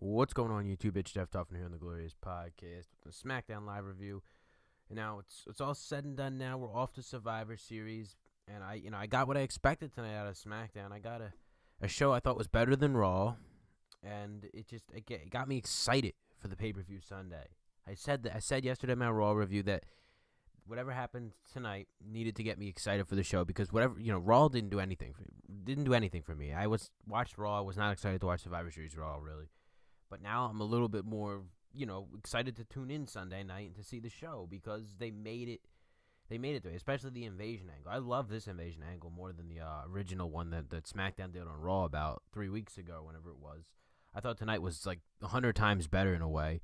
What's going on, YouTube? It's Jeff Tuffin here on the Glorious Podcast with the Smackdown live review. And now it's all said and done. Now we're off to Survivor Series, and I got what I expected tonight out of SmackDown. I got a show I thought was better than Raw, and it got me excited for the pay-per-view Sunday. I said yesterday in my Raw review that whatever happened tonight needed to get me excited for the show because Raw didn't do anything for me. Watched Raw. I was not excited to watch Survivor Series Raw really. But now I'm a little bit more, excited to tune in Sunday night and to see the show because they made it to me, especially the invasion angle. I love this invasion angle more than the original one that SmackDown did on Raw about 3 weeks ago, whenever it was. I thought tonight was like 100 times better in a way.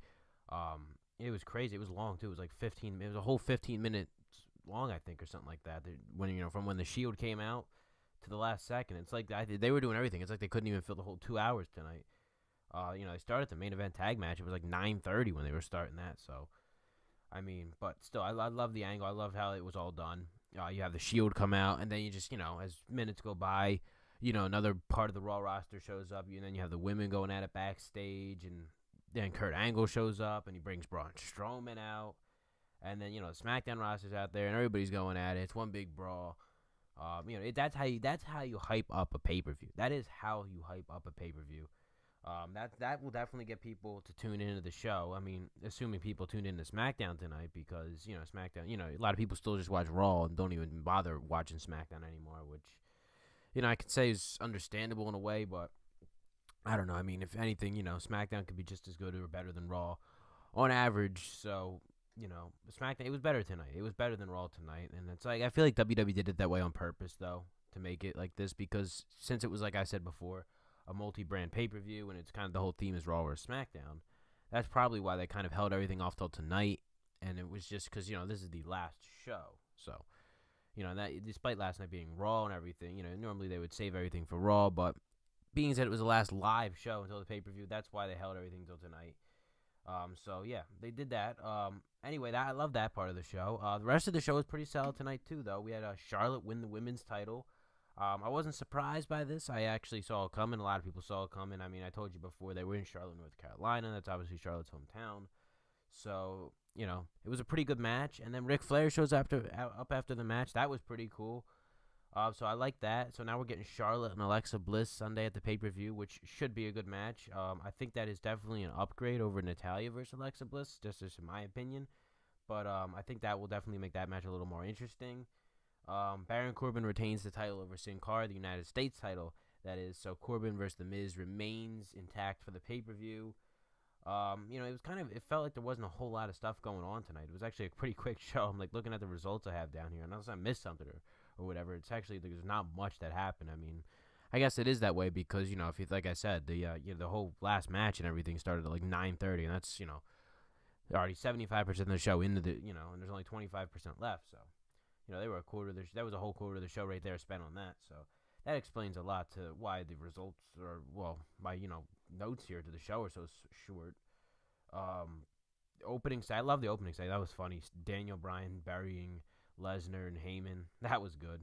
It was crazy. It was long too. It was like 15. It was a whole 15 minutes long, I think, or something like that. From when the Shield came out to the last second, it's like they were doing everything. It's like they couldn't even fill the whole 2 hours tonight. They started the main event tag match. It was like 9:30 when they were starting that. So, but still, I love the angle. I love how it was all done. You have the Shield come out, and then you just, as minutes go by, another part of the Raw roster shows up, and then you have the women going at it backstage, and then Kurt Angle shows up, and he brings Braun Strowman out, and then, the SmackDown roster's out there, and everybody's going at it. It's one big brawl. That's how you hype up a pay-per-view. That is how you hype up a pay-per-view. That will definitely get people to tune into the show. Assuming people tuned into SmackDown tonight because, SmackDown, a lot of people still just watch Raw and don't even bother watching SmackDown anymore, which, I could say is understandable in a way, but I don't know. If anything, SmackDown could be just as good or better than Raw on average. So, SmackDown, it was better tonight. It was better than Raw tonight. And it's like, I feel like WWE did it that way on purpose, though, to make it like this because since it was, like I said before, a multi-brand pay-per-view, and it's kind of the whole theme is Raw or SmackDown. That's probably why they kind of held everything off till tonight, and it was just because, this is the last show. So, that despite last night being Raw and everything, normally they would save everything for Raw, but being that it was the last live show until the pay-per-view, that's why they held everything till tonight. So, yeah, they did that. Anyway, I love that part of the show. The rest of the show was pretty solid tonight, too, though. We had Charlotte win the women's title. I wasn't surprised by this. I actually saw it coming. A lot of people saw it coming. I told you before they were in Charlotte, North Carolina. That's obviously Charlotte's hometown. So, it was a pretty good match. And then Ric Flair shows up after the match. That was pretty cool. So I like that. So now we're getting Charlotte and Alexa Bliss Sunday at the pay-per-view, which should be a good match. I think that is definitely an upgrade over Natalya versus Alexa Bliss, just in my opinion. But I think that will definitely make that match a little more interesting. Baron Corbin retains the title over Sin Cara, the United States title, that is. So Corbin versus The Miz remains intact for the pay-per-view. It felt like there wasn't a whole lot of stuff going on tonight. It was actually a pretty quick show. I'm like looking at the results I have down here, and unless I missed something or whatever, it's actually there's not much that happened. I guess it is that way because if you like I said, the whole last match and everything started at like 9:30, and that's already 75% of the show into the and there's only 25% left, so. They were a quarter of that was a whole quarter of the show right there spent on that. So that explains a lot to why the results are, my, notes here to the show are so short. Opening side, I love the opening side. That was funny. Daniel Bryan burying Lesnar and Heyman. That was good.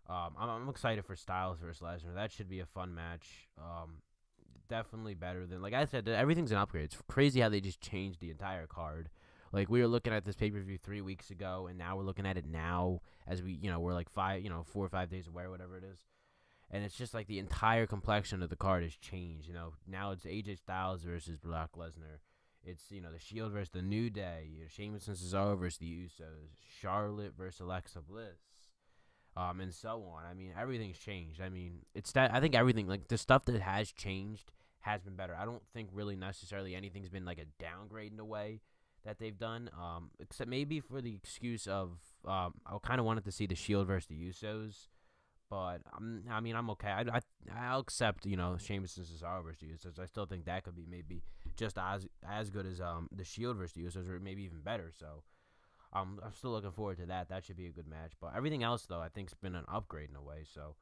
I'm excited for Styles versus Lesnar. That should be a fun match. Definitely better than, like I said, everything's an upgrade. It's crazy how they just changed the entire card. Like, we were looking at this pay-per-view 3 weeks ago, and now we're looking at it now as we're like 4 or 5 days away or whatever it is. And it's just like the entire complexion of the card has changed. Now it's AJ Styles versus Brock Lesnar. It's, the Shield versus the New Day. Sheamus and Cesaro versus the Usos. Charlotte versus Alexa Bliss. And so on. Everything's changed. It's that I think everything, like the stuff that has changed has been better. I don't think really necessarily anything's been like a downgrade in a way that they've done, except maybe for the excuse of I kind of wanted to see the Shield versus the Usos, but I'm okay. I'll accept Sheamus and Cesaro versus the Usos. I still think that could be maybe just as good as the Shield versus the Usos, or maybe even better. So I'm still looking forward to that. That should be a good match. But everything else though, I think's been an upgrade in a way. So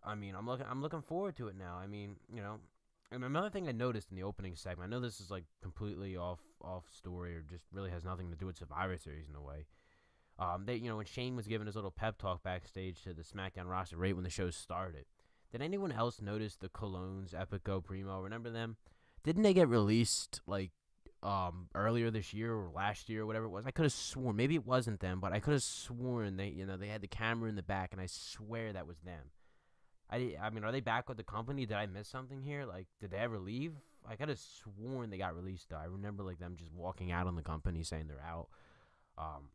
I'm looking forward to it now. And another thing I noticed in the opening segment, I know this is like completely off story or just really has nothing to do with Survivor Series in a way. When Shane was giving his little pep talk backstage to the SmackDown roster right when the show started, did anyone else notice the Colognes Epico Primo? Remember them? Didn't they get released like earlier this year or last year or whatever it was? I could have sworn maybe it wasn't them, but I could have sworn they had the camera in the back, and I swear that was them. I mean, are they back with the company? Did I miss something here? Like, did they ever leave? I could have sworn they got released though. I remember like them just walking out on the company saying they're out. Um,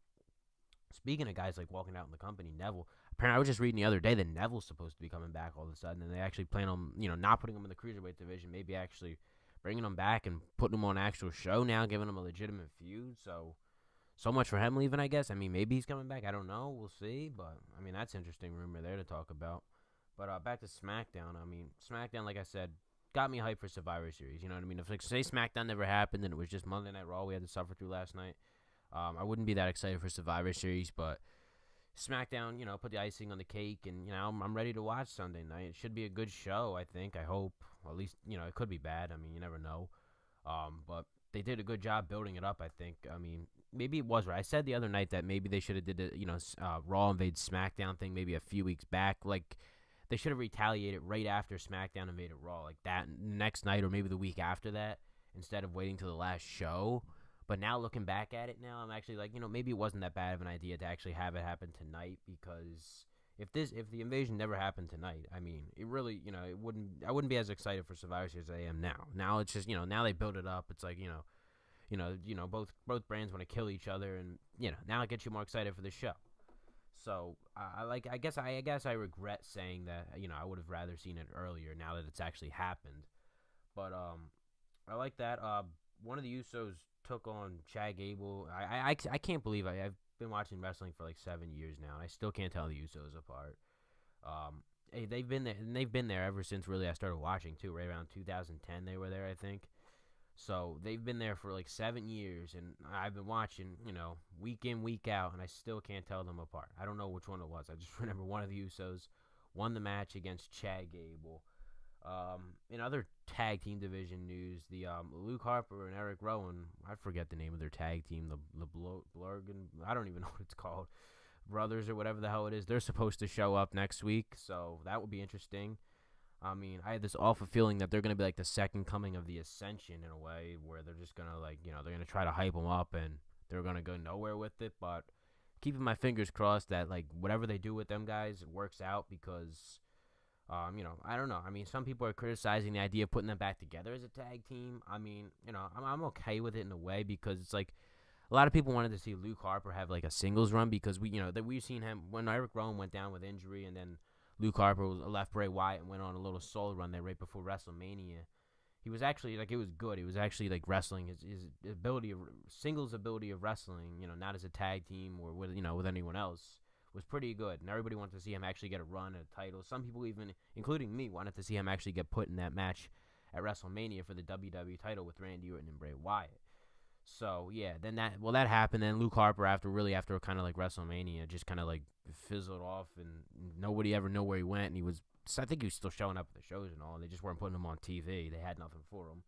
Speaking of guys like walking out in the company, Neville. Apparently, I was just reading the other day that Neville's supposed to be coming back all of a sudden, and they actually plan on not putting him in the cruiserweight division, maybe actually bringing him back and putting him on an actual show now, giving him a legitimate feud. So much for him leaving, I guess. I mean, maybe he's coming back. I don't know. We'll see. But I mean, that's an interesting rumor there to talk about. But back to SmackDown. I mean, SmackDown, like I said, got me hyped for Survivor Series. You know what I mean? If like say SmackDown never happened and it was just Monday Night Raw we had to suffer through last night, I wouldn't be that excited for Survivor Series. But SmackDown, put the icing on the cake, and I'm ready to watch Sunday night. It should be a good show, I think. I hope. Well, at least it could be bad. I mean, you never know. But they did a good job building it up, I think. I mean, maybe it was right. I said the other night that maybe they should have did the Raw invades SmackDown thing maybe a few weeks back. Like they should have retaliated right after SmackDown invaded Raw, like that next night or maybe the week after that, instead of waiting till the last show. But now looking back at it now, I'm actually like, maybe it wasn't that bad of an idea to actually have it happen tonight, because if the invasion never happened tonight, I mean, it really, I wouldn't be as excited for Survivor Series as I am now. Now it's just, now they build it up. It's like, both brands want to kill each other, and now it gets you more excited for the show. So I guess I regret saying that I would have rather seen it earlier now that it's actually happened. But I like that. One of the Usos took on shaggable. I can't believe I've been watching wrestling for like 7 years now, and I still can't tell the Usos apart. They've been there, and they've been there ever since really I started watching too. Right around 2010, they were there, I think. So they've been there for like 7 years, and I've been watching, week in, week out, and I still can't tell them apart. I don't know which one it was. I just remember one of the Usos won the match against Chad Gable. In other tag team division news, the Luke Harper and Eric Rowan, I forget the name of their tag team, the Blurgan, I don't even know what it's called, brothers or whatever the hell it is. They're supposed to show up next week, so that would be interesting. I mean, I had this awful feeling that they're going to be like the second coming of the Ascension in a way, where they're just going to they're going to try to hype them up and they're going to go nowhere with it. But keeping my fingers crossed that like whatever they do with them guys, it works out, because, I don't know. I mean, some people are criticizing the idea of putting them back together as a tag team. I mean, I'm okay with it in a way, because it's like a lot of people wanted to see Luke Harper have like a singles run, because we've seen him when Eric Rowan went down with injury, and then Luke Harper left Bray Wyatt and went on a little solo run there right before WrestleMania. He was actually like, it was good. He was actually like wrestling his ability of singles ability of wrestling, not as a tag team or with anyone else, was pretty good. And everybody wanted to see him actually get a run at a title. Some people, even including me, wanted to see him actually get put in that match at WrestleMania for the WWE title with Randy Orton and Bray Wyatt. So yeah, then that happened. Then Luke Harper, after kind of like WrestleMania, just kind of like fizzled off, and nobody ever knew where he went. And I think he was still showing up at the shows and all, and they just weren't putting him on TV. They had nothing for him.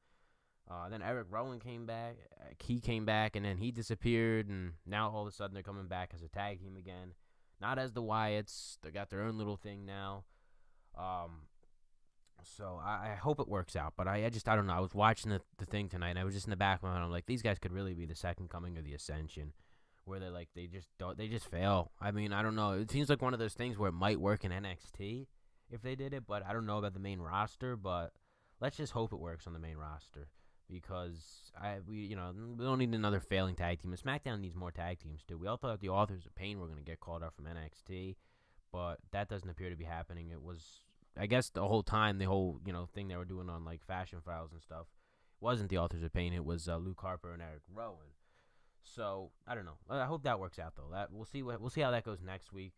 Then Eric Rowan came back. He came back, and then he disappeared, and now all of a sudden they're coming back as a tag team again, not as the Wyatts. They got their own little thing now. So I hope it works out, but I don't know. I was watching the thing tonight, and I was just in the back of my mind. I'm like, these guys could really be the second coming of the Ascension, where they just fail. I mean, I don't know. It seems like one of those things where it might work in NXT if they did it, but I don't know about the main roster. But let's just hope it works on the main roster, because we don't need another failing tag team. And SmackDown needs more tag teams too. We all thought the Authors of Pain were going to get called up from NXT, but that doesn't appear to be happening. It was, I guess, the whole time, the whole thing they were doing on like Fashion Files and stuff wasn't the Authors of Pain. It was Luke Harper and Eric Rowan. So I don't know. I hope that works out though. We'll see how that goes next week.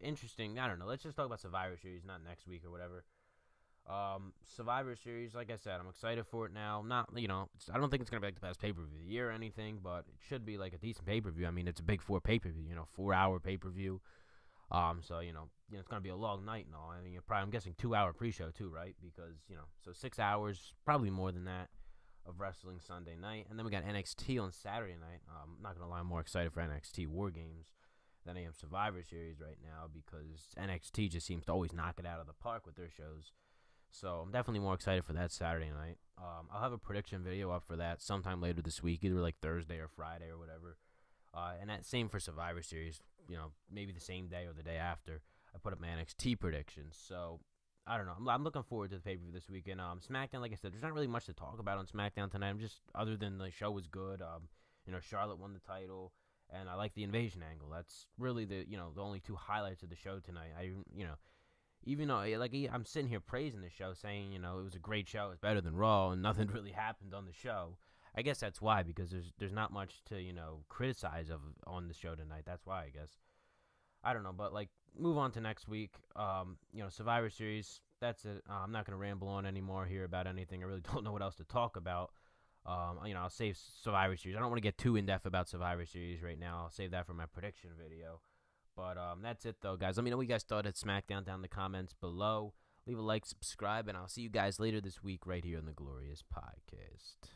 Interesting. I don't know. Let's just talk about Survivor Series, not next week or whatever. Survivor Series, like I said, I'm excited for it now. Not I don't think it's gonna be like the best pay-per-view of the year or anything, but it should be like a decent pay-per-view. I mean, it's a big 4 pay-per-view. 4-hour pay-per-view. So it's gonna be a long night and all. I mean, I'm guessing 2-hour pre-show too, right? Because so 6 hours, probably more than that, of wrestling Sunday night, and then we got NXT on Saturday night. I'm not gonna lie, I'm more excited for NXT War Games than I am Survivor Series right now, because NXT just seems to always knock it out of the park with their shows. So I'm definitely more excited for that Saturday night. I'll have a prediction video up for that sometime later this week, either like Thursday or Friday or whatever. And that same for Survivor Series. Maybe the same day or the day after. I put up my NXT predictions. So I don't know. I'm looking forward to the pay per view this weekend. SmackDown, like I said, there's not really much to talk about on SmackDown tonight. I'm just other than the show was good. Charlotte won the title, and I like the invasion angle. That's really the only two highlights of the show tonight. Even though I'm sitting here praising the show, saying it was a great show, it's better than Raw, and nothing really happened on the show. I guess that's why, because there's not much to criticize of on the show tonight. That's why, I guess. I don't know, but move on to next week. Survivor Series. That's it. I'm not gonna ramble on anymore here about anything. I really don't know what else to talk about. I'll save Survivor Series. I don't want to get too in depth about Survivor Series right now. I'll save that for my prediction video. But that's it though, guys. Let me know what you guys thought at SmackDown down in the comments below. Leave a like, subscribe, and I'll see you guys later this week right here on the Glorious Podcast.